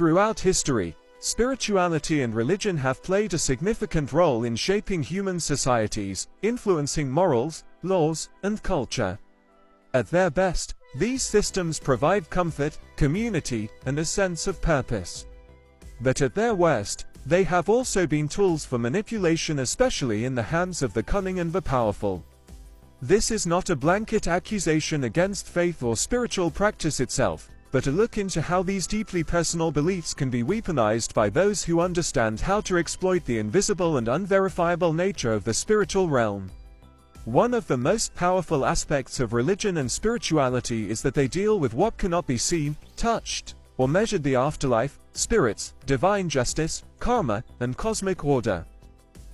Throughout history, spirituality and religion have played a significant role in shaping human societies, influencing morals, laws, and culture. At their best, these systems provide comfort, community, and a sense of purpose. But at their worst, they have also been tools for manipulation, especially in the hands of the cunning and the powerful. This is not a blanket accusation against faith or spiritual practice itself, but a look into how these deeply personal beliefs can be weaponized by those who understand how to exploit the invisible and unverifiable nature of the spiritual realm. One of the most powerful aspects of religion and spirituality is that they deal with what cannot be seen, touched, or measured: the afterlife, spirits, divine justice, karma, and cosmic order.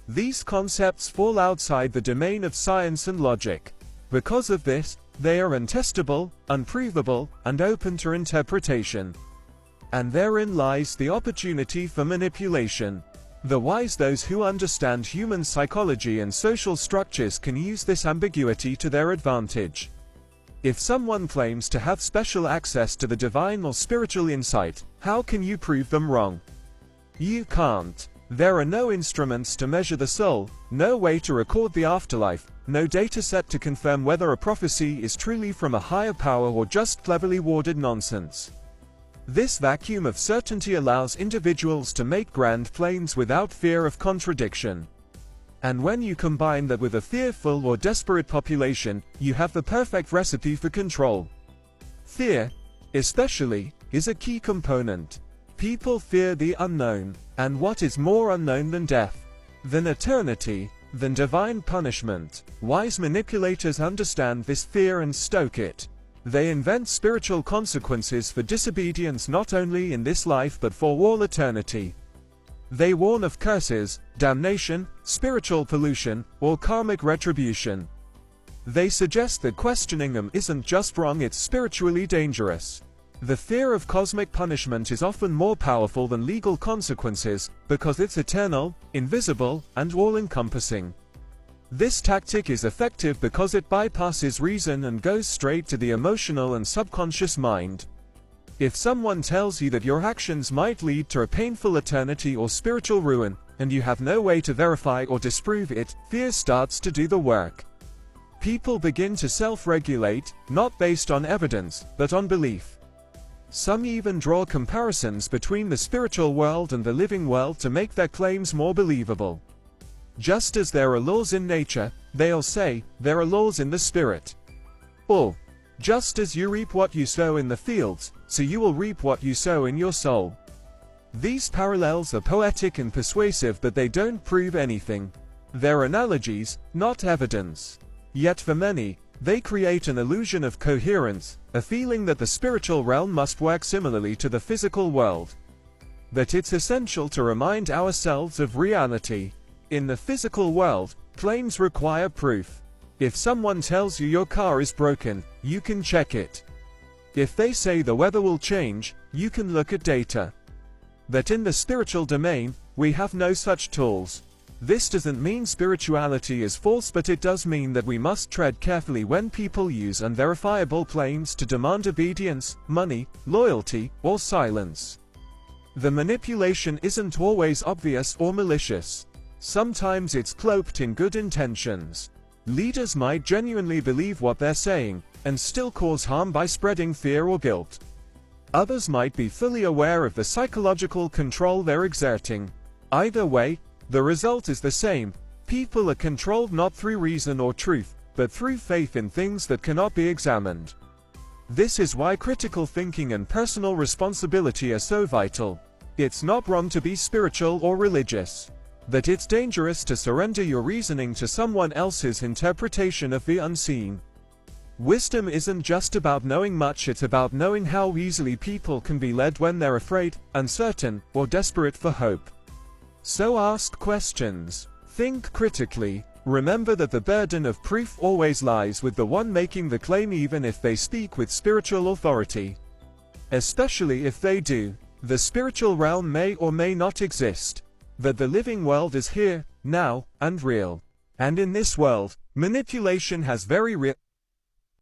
These concepts fall outside the domain of science and logic. Because of this, they are untestable, unprovable, and open to interpretation. And therein lies the opportunity for manipulation. The wise, those who understand human psychology and social structures, can use this ambiguity to their advantage. If someone claims to have special access to the divine or spiritual insight, how can you prove them wrong? You can't. There are no instruments to measure the soul, no way to record the afterlife, no data set to confirm whether a prophecy is truly from a higher power or just cleverly worded nonsense. This vacuum of certainty allows individuals to make grand claims without fear of contradiction. And when you combine that with a fearful or desperate population, you have the perfect recipe for control. Fear, especially, is a key component. People fear the unknown, and what is more unknown than death, than eternity, than divine punishment? Wise manipulators understand this fear and stoke it. They invent spiritual consequences for disobedience, not only in this life but for all eternity. They warn of curses, damnation, spiritual pollution, or karmic retribution. They suggest that questioning them isn't just wrong, it's spiritually dangerous. The fear of cosmic punishment is often more powerful than legal consequences, because it's eternal, invisible, and all-encompassing. This tactic is effective because it bypasses reason and goes straight to the emotional and subconscious mind. If someone tells you that your actions might lead to a painful eternity or spiritual ruin, and you have no way to verify or disprove it, fear starts to do the work. People begin to self-regulate, not based on evidence, but on belief. Some even draw comparisons between the spiritual world and the living world to make their claims more believable. Just as there are laws in nature, they'll say, there are laws in the spirit. Or, just as you reap what you sow in the fields, so you will reap what you sow in your soul. These parallels are poetic and persuasive, but they don't prove anything. They're analogies, not evidence. Yet for many, they create an illusion of coherence, a feeling that the spiritual realm must work similarly to the physical world. But it's essential to remind ourselves of reality. In the physical world, claims require proof. If someone tells you your car is broken, you can check it. If they say the weather will change, you can look at data. But in the spiritual domain, we have no such tools. This doesn't mean spirituality is false, but it does mean that we must tread carefully when people use unverifiable claims to demand obedience, money, loyalty, or silence. The manipulation isn't always obvious or malicious. Sometimes it's cloaked in good intentions. Leaders might genuinely believe what they're saying, and still cause harm by spreading fear or guilt. Others might be fully aware of the psychological control they're exerting. Either way, the result is the same. People are controlled not through reason or truth, but through faith in things that cannot be examined. This is why critical thinking and personal responsibility are so vital. It's not wrong to be spiritual or religious, but it's dangerous to surrender your reasoning to someone else's interpretation of the unseen. Wisdom isn't just about knowing much, it's about knowing how easily people can be led when they're afraid, uncertain, or desperate for hope. So ask questions. Think critically. Remember that the burden of proof always lies with the one making the claim, even if they speak with spiritual authority. Especially if they do. The spiritual realm may or may not exist, but the living world is here, now, and real. And in this world, manipulation has very real